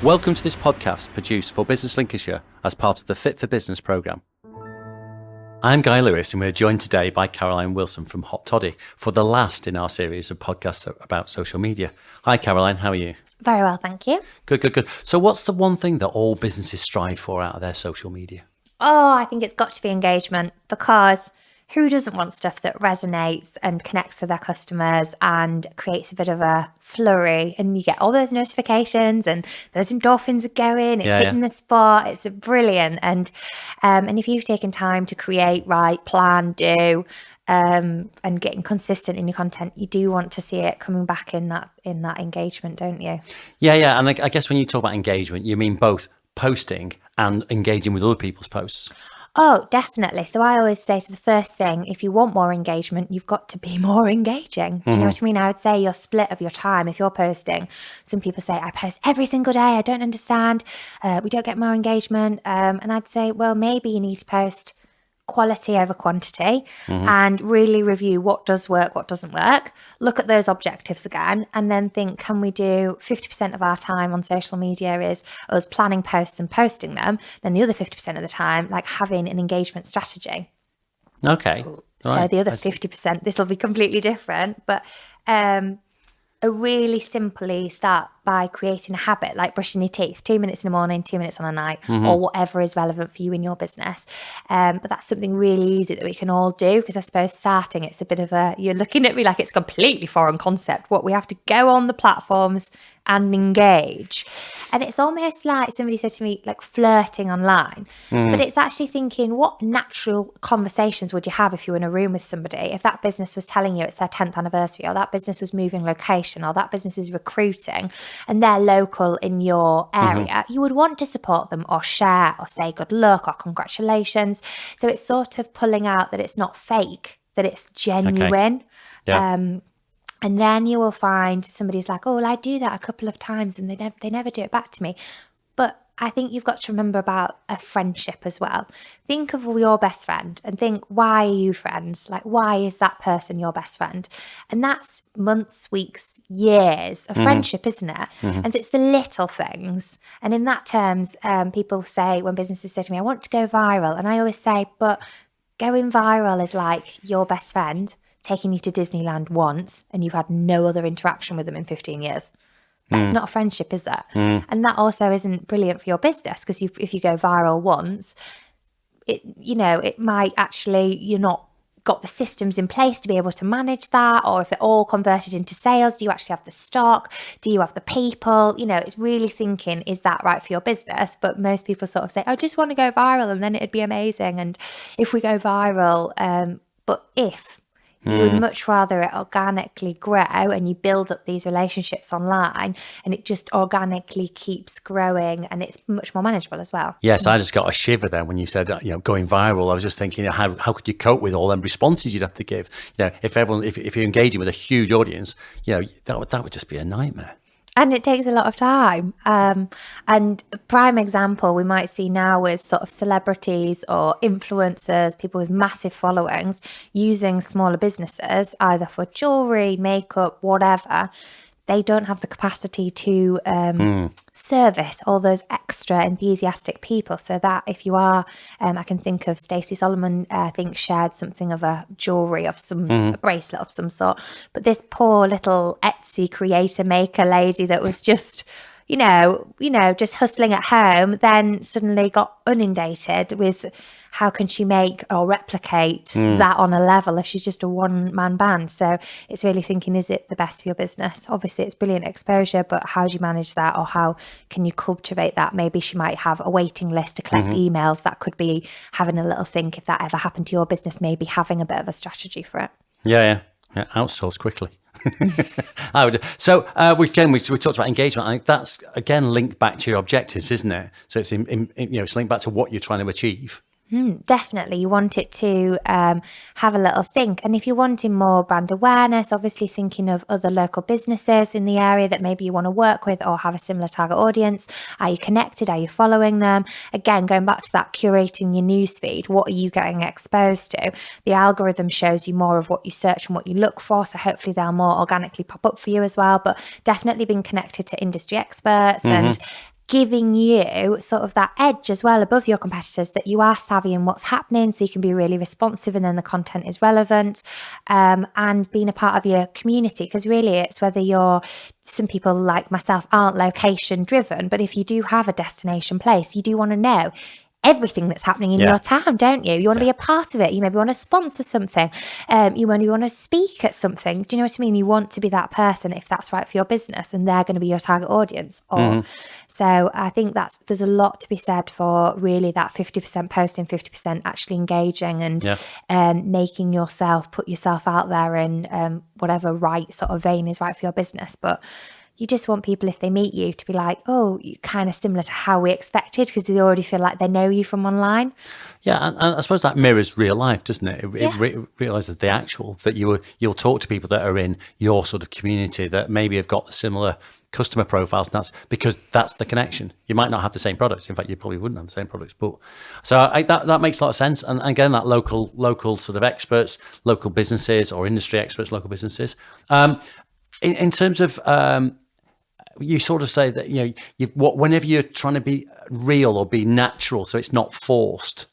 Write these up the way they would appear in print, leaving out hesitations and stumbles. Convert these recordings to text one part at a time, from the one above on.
Welcome to this podcast produced for Business Lincolnshire as part of the Fit for Business programme. I'm Guy Lewis and we're joined today by Caroline Wilson from Hot Toddy for the last in our series of podcasts about social media. Hi Caroline, how are you? Very well, thank you. Good. So what's the one thing that all businesses strive for out of their social media? Oh, I think it's got to be engagement, because who doesn't want stuff that resonates and connects with their customers and creates a bit of a flurry, and you get all those notifications and those endorphins are going, it's hitting the spot, it's brilliant. And if you've taken time to create, write, plan, do, and getting consistent in your content, you do want to see it coming back in that engagement, don't you? Yeah. And I guess when you talk about engagement, you mean both posting and engaging with other people's posts. Oh, definitely. So I always say to the first thing, if you want more engagement, you've got to be more engaging. Do you know what I mean? I would say your split of your time, if you're posting, some people say, I post every single day, I don't understand, we don't get more engagement. And I'd say, well, maybe you need to post quality over quantity and really review what does work, what doesn't work. Look at those objectives again and then think, can we do 50% of our time on social media is us planning posts and posting them, then the other 50% of the time like having an engagement strategy. Okay. So the other 50%, this will be completely different, but a really simply start by creating a habit like brushing your teeth, 2 minutes in the morning, 2 minutes on a night, or whatever is relevant for you in your business. But that's something really easy that we can all do, because I suppose starting, it's a bit of you're looking at me like it's a completely foreign concept. What we have to go on the platforms and engage. And it's almost like somebody said to me, like flirting online. But it's actually thinking, what natural conversations would you have if you were in a room with somebody? If that business was telling you it's their 10th anniversary, or that business was moving location, or that business is recruiting, and they're local in your area, you would want to support them or share or say good luck or congratulations. So it's sort of pulling out that it's not fake, that it's genuine. Okay. Yeah. And then you will find somebody's like, oh, well, I do that a couple of times and they never do it back to me. But I think you've got to remember about a friendship as well. Think of your best friend and think, why are you friends? Like, why is that person your best friend? And that's months, weeks, years of friendship, isn't it? And so it's the little things. And in that terms, people say, when businesses say to me, I want to go viral. And I always say, but going viral is like your best friend taking you to Disneyland once and you've had no other interaction with them in 15 years. That's not a friendship, is that? And that also isn't brilliant for your business, because if you go viral once, it might actually, you're not got the systems in place to be able to manage that. Or if it all converted into sales, do you actually have the stock? Do you have the people? It's really thinking, is that right for your business? But most people sort of say, I just want to go viral and then it'd be amazing. And if we go viral, but if you would much rather it organically grow and you build up these relationships online and it just organically keeps growing and it's much more manageable as well. Yes, I just got a shiver there when you said, going viral. I was just thinking, how could you cope with all them responses you'd have to give? If you're engaging with a huge audience, that would just be a nightmare. And it takes a lot of time. And a prime example we might see now with sort of celebrities or influencers, people with massive followings, using smaller businesses, either for jewelry, makeup, whatever. They don't have the capacity to service all those extra enthusiastic people. So that if you are, I can think of Stacey Solomon, I think shared something of a jewelry of some a bracelet of some sort. But this poor little Etsy creator maker lady that was just, just hustling at home, then suddenly got inundated with how can she make or replicate that on a level if she's just a one-man band. So it's really thinking, is it the best for your business? Obviously, it's brilliant exposure, but how do you manage that, or how can you cultivate that? Maybe she might have a waiting list to collect emails. That could be having a little think, if that ever happened to your business, maybe having a bit of a strategy for it. Yeah. Outsource quickly. I would. So we talked about engagement. I think that's again linked back to your objectives, isn't it? So it's it's linked back to what you're trying to achieve. Definitely. You want it to have a little think. And if you're wanting more brand awareness, obviously thinking of other local businesses in the area that maybe you want to work with or have a similar target audience. Are you connected? Are you following them? Again, going back to that curating your newsfeed, what are you getting exposed to? The algorithm shows you more of what you search and what you look for. So hopefully they'll more organically pop up for you as well. But definitely being connected to industry experts and giving you sort of that edge as well above your competitors, that you are savvy in what's happening, so you can be really responsive and then the content is relevant, and being a part of your community. Because really it's whether you're, some people like myself aren't location driven, but if you do have a destination place, you do want to know everything that's happening in your town, don't you? You want to be a part of it. You maybe want to sponsor something. You want to speak at something. Do you know what I mean? You want to be that person if that's right for your business, and they're going to be your target audience. So I think there's a lot to be said for really that 50% posting, 50% actually engaging, and making yourself, put yourself out there in whatever right sort of vein is right for your business. But you just want people, if they meet you, to be like, oh, you're kind of similar to how we expected, because they already feel like they know you from online. Yeah, and I suppose that mirrors real life, doesn't it? It realises the actual, that you'll talk to people that are in your sort of community that maybe have got the similar customer profiles, and that's because that's the connection. You might not have the same products. In fact, you probably wouldn't have the same products. But so that makes a lot of sense. And again, that local sort of experts, local businesses, or industry experts, local businesses. In terms of you sort of say that, you know, whenever you're trying to be real or be natural, so it's not forced.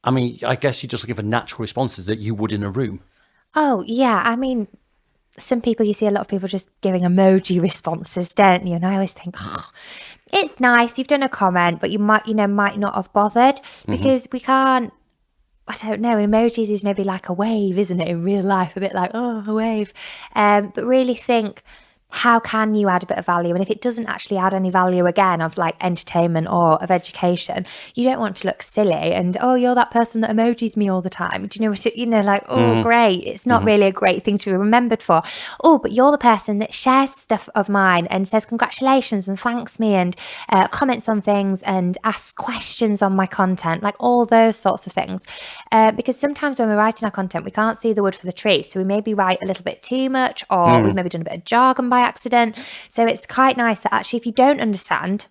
I mean, I guess you're just looking for natural responses that you would in a room. Oh, yeah. I mean, some people, you see a lot of people just giving emoji responses, don't you? And I always think, oh, it's nice, you've done a comment, but you might not have bothered, because we can't, I don't know, emojis is maybe like a wave, isn't it, in real life? A bit like, oh, a wave. But really think, how can you add a bit of value? And if it doesn't actually add any value, again, of like entertainment or of education, you don't want to look silly and, oh, you're that person that emojis me all the time. Do you know, like, oh, great. It's not really a great thing to be remembered for. Oh, but you're the person that shares stuff of mine and says congratulations and thanks me and comments on things and asks questions on my content, like all those sorts of things. Because sometimes when we're writing our content, we can't see the wood for the trees. So we maybe write a little bit too much, or we've maybe done a bit of jargon by accident. So it's quite nice that actually, if you don't understand,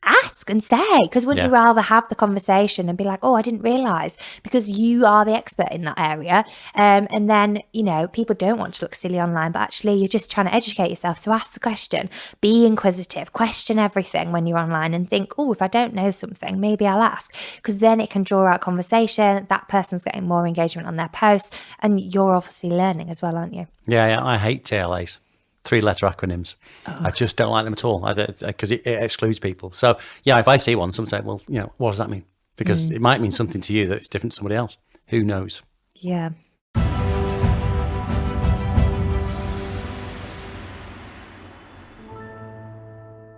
ask and say, because wouldn't you rather have the conversation and be like, oh, I didn't realize, because you are the expert in that area. And then, you know, people don't want to look silly online, but actually you're just trying to educate yourself. So ask the question, be inquisitive, question everything when you're online, and think, oh, if I don't know something, maybe I'll ask, because then it can draw out conversation. That person's getting more engagement on their posts, and you're obviously learning as well, aren't you? Yeah, I hate TLAs. 3-letter acronyms. I just don't like them at all, because it excludes people. So yeah, if I see one, someone say, well, you know, what does that mean? Because it might mean something to you that it's different to somebody else. Who knows? Yeah.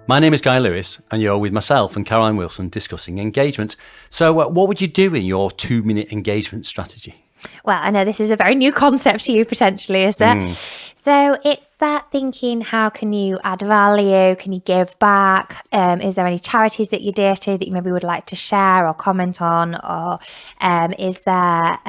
My name is Guy Lewis, and you're with myself and Caroline Wilson discussing engagement. So what would you do in your 2-minute engagement strategy? Well, I know this is a very new concept to you potentially, is it? So it's that thinking, how can you add value? Can you give back? Is there any charities that you're dear to that you maybe would like to share or comment on? Or is there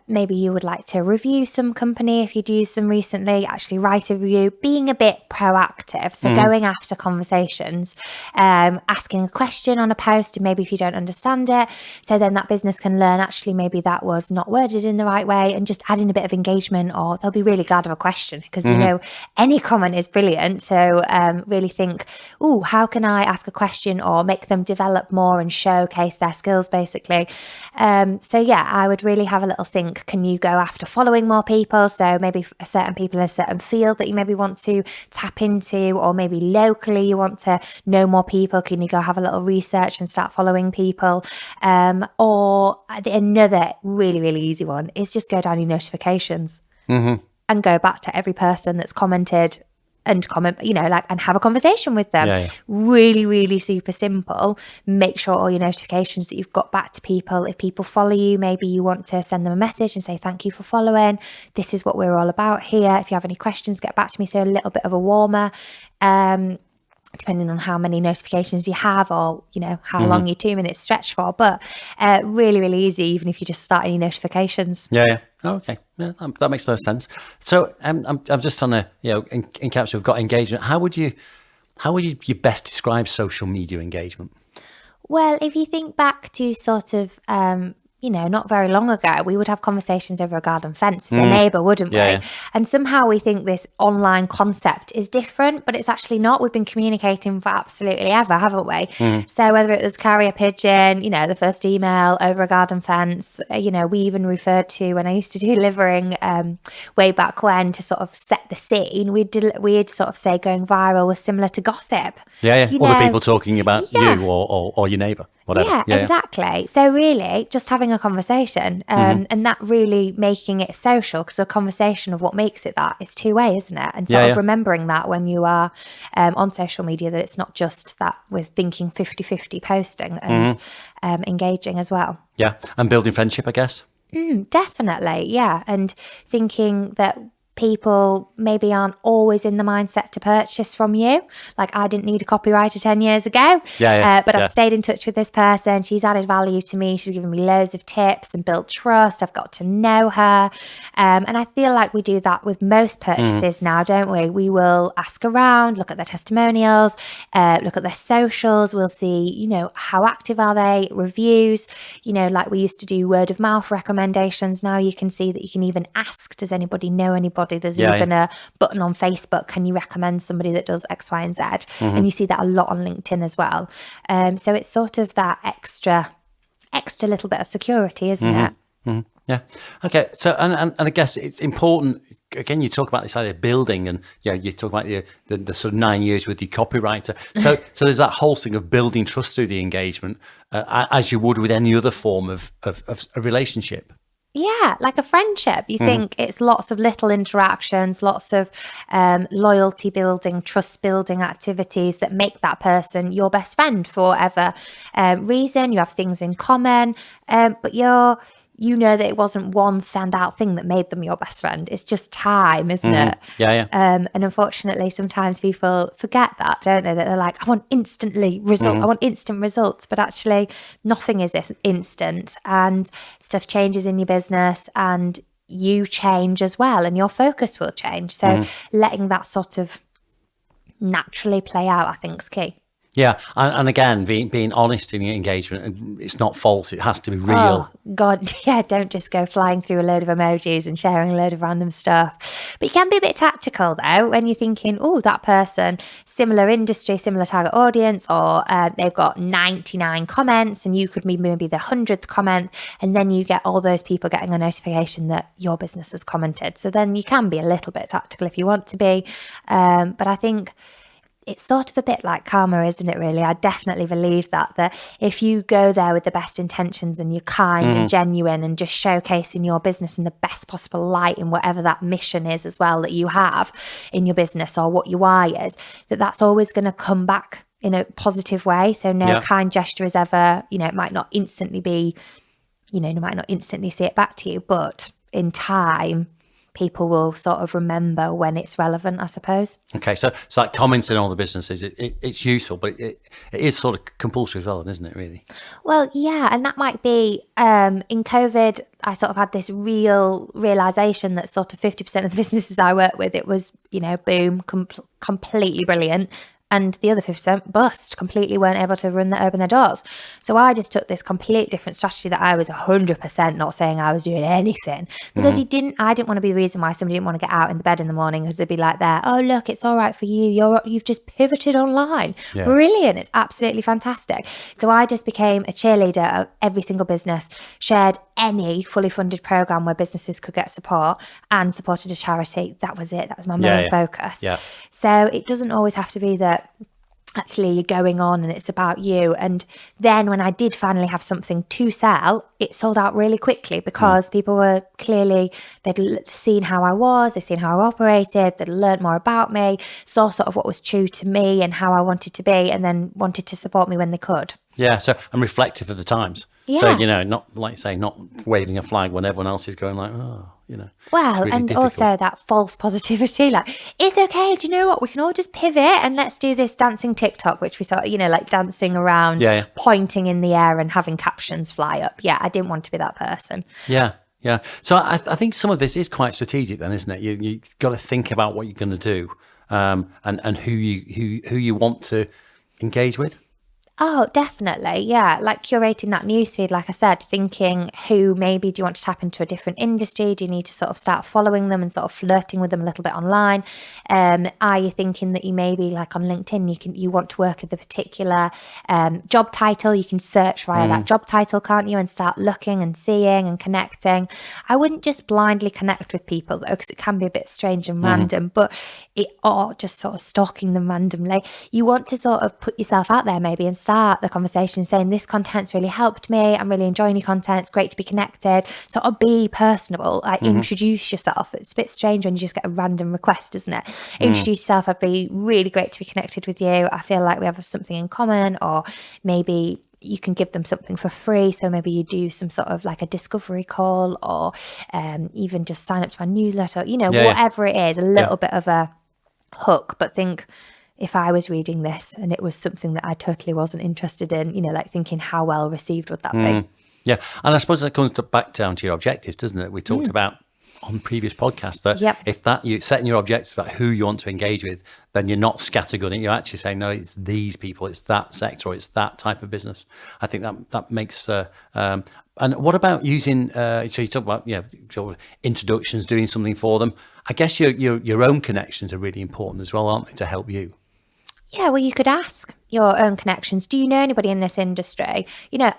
maybe you would like to review some company if you'd used them recently, actually write a review, being a bit proactive. So going after conversations, asking a question on a post, and maybe if you don't understand it, so then that business can learn, actually, maybe that was not worded in the right way, and just adding a bit of engagement, or they'll be really glad of a question, because you know, any comment is brilliant. So really think, oh, how can I ask a question or make them develop more and showcase their skills, basically. So yeah, I would really have a little think, can you go after following more people? So maybe certain people in a certain field that you maybe want to tap into, or maybe locally you want to know more people, can you go have a little research and start following people? Or another really, really easy one is just go down your notifications and go back to every person that's commented and comment, you know, like, and have a conversation with them. Really, really super simple. Make sure all your notifications that you've got back to people. If people follow you, maybe you want to send them a message and say, thank you for following. This is what we're all about here. If you have any questions, get back to me. So a little bit of a warmer, depending on how many notifications you have, or, you know, how long your 2 minutes stretch for. But really, really easy, even if you just start any notifications. Yeah. Oh, okay. Yeah, that makes a lot of sense. So I'm just trying to, you know, in capture, we've got engagement. How would you best describe social media engagement? Well, if you think back to sort of not very long ago, we would have conversations over a garden fence with a neighbour, wouldn't we? Yeah. And somehow we think this online concept is different, but it's actually not. We've been communicating for absolutely ever, haven't we? So whether it was carrier pigeon, the first email over a garden fence, we even referred to, when I used to do livering way back when, to sort of set the scene, we'd sort of say going viral was similar to gossip. Yeah. Other people talking about you or your neighbour, whatever. Yeah, exactly. So really just having a conversation and that really making it social, because a conversation of what makes it that is two-way, isn't it? And sort of remembering that when you are on social media, that it's not just that with thinking 50-50 posting and engaging as well. Yeah, and building friendship, I guess. Definitely, yeah. And thinking that people maybe aren't always in the mindset to purchase from you. Like, I didn't need a copywriter 10 years ago, but I've stayed in touch with this person. She's added value to me. She's given me loads of tips and built trust. I've got to know her. And I feel like we do that with most purchases now, don't we? We will ask around, look at their testimonials, look at their socials. We'll see, how active are they, reviews, like we used to do word of mouth recommendations. Now you can see that you can even ask, does anybody know anybody? There's even a button on Facebook, can you recommend somebody that does X, Y, and Z? And you see that a lot on LinkedIn as well. So it's sort of that extra little bit of security, isn't it? Yeah. Okay. So, and I guess it's important. Again, you talk about this idea of building, and you talk about the sort of 9 years with the copywriter. So there's that whole thing of building trust through the engagement, as you would with any other form of a relationship. Yeah, like a friendship. You think it's lots of little interactions, lots of loyalty building, trust building activities that make that person your best friend for whatever reason. You have things in common, but you know that it wasn't one standout thing that made them your best friend. It's just time, isn't it? Yeah. And unfortunately, sometimes people forget that, don't they? That they're like, I want instant results, but actually nothing is instant, and stuff changes in your business and you change as well, and your focus will change. So letting that sort of naturally play out, I think, is key. Yeah, and again, being honest in your engagement, and it's not false; it has to be real. Oh God, yeah! Don't just go flying through a load of emojis and sharing a load of random stuff. But you can be a bit tactical though when you're thinking, oh, that person, similar industry, similar target audience, or they've got 99 comments, and you could be maybe the 100th comment, and then you get all those people getting a notification that your business has commented. So then you can be a little bit tactical if you want to be, but I think it's sort of a bit like karma, isn't it, really? I definitely believe that if you go there with the best intentions and you're kind and genuine and just showcasing your business in the best possible light in whatever that mission is as well that you have in your business, or what your why is, that's always going to come back in a positive way. So no kind gesture is ever, it might not instantly be, you might not instantly see it back to you, but in time, people will sort of remember when it's relevant, I suppose. Okay, so like commenting on all the businesses, it's useful, but it is sort of compulsory as well, isn't it, really? Well, yeah, and that might be, in COVID, I sort of had this realisation that sort of 50% of the businesses I work with, it was, boom, completely brilliant. And the other 50% bust, completely weren't able to open their doors. So I just took this complete different strategy that I was 100% not saying I was doing anything, because I didn't want to be the reason why somebody didn't want to get out in the bed in the morning, because they'd be like, oh, look, it's all right for you. You've just pivoted online. Yeah. Brilliant. It's absolutely fantastic. So I just became a cheerleader of every single business, shared any fully funded program where businesses could get support, and supported a charity. That was it. That was my main focus. Yeah. So it doesn't always have to be that actually you're going on and it's about you. And then when I did finally have something to sell, it sold out really quickly, because people were clearly, they'd seen how I was, they'd seen how I operated, they'd learned more about me, saw sort of what was true to me and how I wanted to be, and then wanted to support me when they could. Yeah, so I'm reflective of the times. Yeah. So, not like say, not waving a flag when everyone else is going like, Well, really and difficult. also that false positivity, like, it's okay, do you know what? We can all just pivot and let's do this dancing TikTok, which we saw, like dancing around, pointing in the air and having captions fly up. Yeah, I didn't want to be that person. Yeah. So I think some of this is quite strategic then, isn't it? You've got to think about what you're going to do, and who you want to engage with. Oh, definitely. Yeah. Like curating that newsfeed, like I said, thinking who maybe do you want to tap into a different industry? Do you need to sort of start following them and sort of flirting with them a little bit online? Are you thinking that you maybe like on LinkedIn, you want to work with a particular job title? You can search via that job title, can't you? And start looking and seeing and connecting. I wouldn't just blindly connect with people though, because it can be a bit strange and random, but or just sort of stalking them randomly. You want to sort of put yourself out there maybe and start the conversation saying, this content's really helped me. I'm really enjoying your content. It's great to be connected. Sort of be personable. Like introduce yourself. It's a bit strange when you just get a random request, isn't it? Introduce yourself. I'd be really great to be connected with you. I feel like we have something in common, or maybe you can give them something for free. So maybe you do some sort of like a discovery call, or even just sign up to my newsletter, whatever it is, a little bit of a hook. But think, if I was reading this and it was something that I totally wasn't interested in, like thinking how well received would that be? Yeah. And I suppose that comes back down to your objectives, doesn't it? We talked about on previous podcasts that if that you setting your objectives about who you want to engage with, then you're not scattergunning. You're actually saying, no, it's these people, it's that sector, or it's that type of business. I think that makes and what about using so you talk about sort of introductions, doing something for them. I guess your own connections are really important as well, aren't they, to help you? Yeah, well, you could ask your own connections. Do you know anybody in this industry?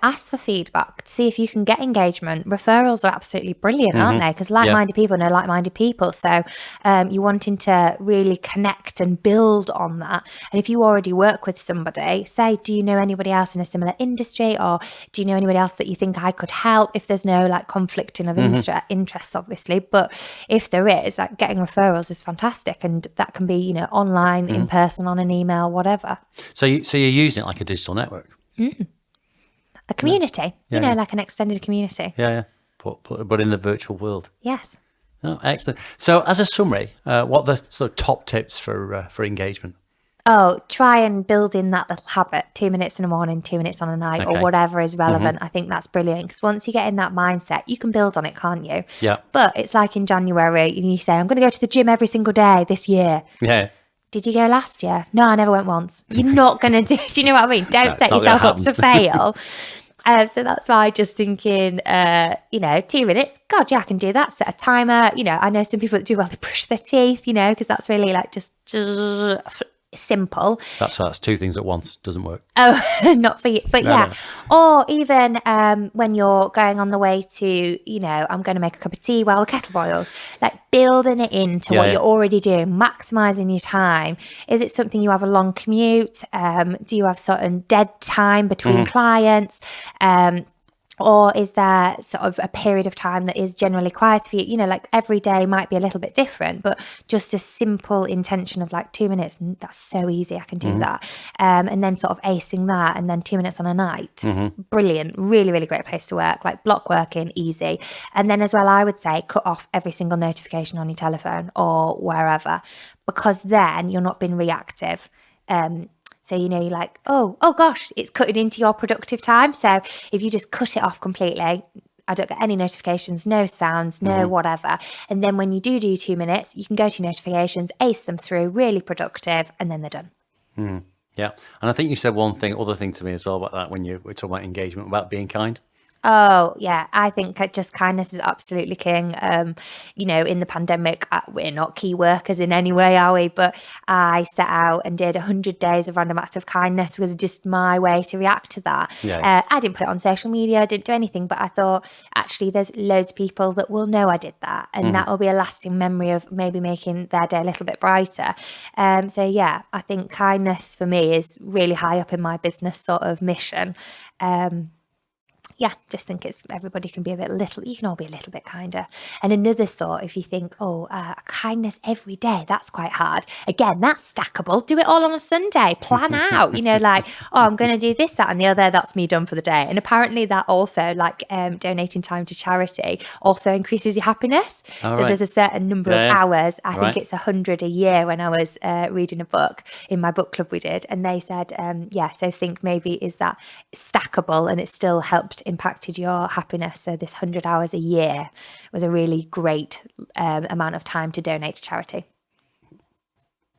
Ask for feedback, see if you can get engagement. Referrals are absolutely brilliant, aren't they? Because like-minded people know like-minded people. So you're wanting to really connect and build on that. And if you already work with somebody, say, do you know anybody else in a similar industry? Or do you know anybody else that you think I could help? If there's no like conflicting of interests, obviously. But if there is, like getting referrals is fantastic. And that can be, online, in person, on an email, whatever. So you're using it like a digital network, a community, like an extended community. But in the virtual world. Yes. Oh, excellent. So as a summary, what are the sort of top tips for engagement? Oh, try and build in that little habit, 2 minutes in the morning, 2 minutes on a night, or whatever is relevant. I think that's brilliant, because once you get in that mindset, you can build on it, can't you? Yeah. But it's like in January, and you say, I'm going to go to the gym every single day this year. Yeah. Did you go last year? No, I never went once. You're not going to do you know what I mean? Don't set yourself up to fail. So that's why just thinking, 2 minutes. God, yeah, I can do that. Set a timer. I know some people that do well, they brush their teeth, because that's really like just simple. That's two things at once. Doesn't work. Oh, not for you. But no. Or even when you're going on the way to, I'm going to make a cup of tea while the kettle boils, like building it into what you're already doing, maximizing your time. Is it something you have a long commute? Do you have certain dead time between clients? Or is there sort of a period of time that is generally quiet for you? Like every day might be a little bit different, but just a simple intention of like 2 minutes, that's so easy, I can do that. And then sort of acing that, and then 2 minutes on a night. It's brilliant, really, really great place to work, like block working, easy. And then as well, I would say cut off every single notification on your telephone or wherever, because then you're not being reactive. So, you're like, oh gosh, it's cutting into your productive time. So if you just cut it off completely, I don't get any notifications, no sounds, no whatever. And then when you do 2 minutes, you can go to notifications, ace them through, really productive, and then they're done. Yeah. And I think you said other thing to me as well about that when you were talking about engagement, about being kind. Oh, yeah. I think just kindness is absolutely king. In the pandemic, we're not key workers in any way, are we? But I set out and did 100 days of random acts of kindness, because it's just my way to react to that. Yeah. I didn't put it on social media, I didn't do anything, but I thought, actually, there's loads of people that will know I did that. And that will be a lasting memory of maybe making their day a little bit brighter. So, yeah, I think kindness for me is really high up in my business sort of mission. Just think everybody can be you can all be a little bit kinder. And another thought, if you think, kindness every day, that's quite hard. Again, that's stackable. Do it all on a Sunday. Plan out, I'm going to do this, that, and the other. That's me done for the day. And apparently that also, donating time to charity also increases your happiness. There's a certain number of hours. I think it's 100 a year when I was reading a book in my book club we did. And they said, so think maybe is that stackable, and it still helped impacted your happiness. So this 100 hours a year was a really great amount of time to donate to charity.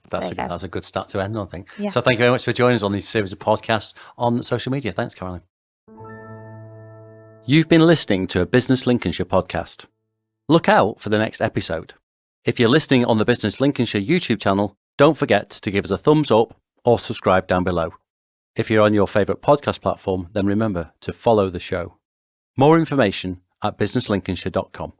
That's There you go. that's a good start to end on, I think. Yeah. So thank you very much for joining us on this series of podcasts on social media. Thanks, Caroline. You've been listening to a Business Lincolnshire podcast. Look out for the next episode. If you're listening on the Business Lincolnshire YouTube channel, don't forget to give us a thumbs up or subscribe down below. If you're on your favourite podcast platform, then remember to follow the show. More information at businesslincolnshire.com.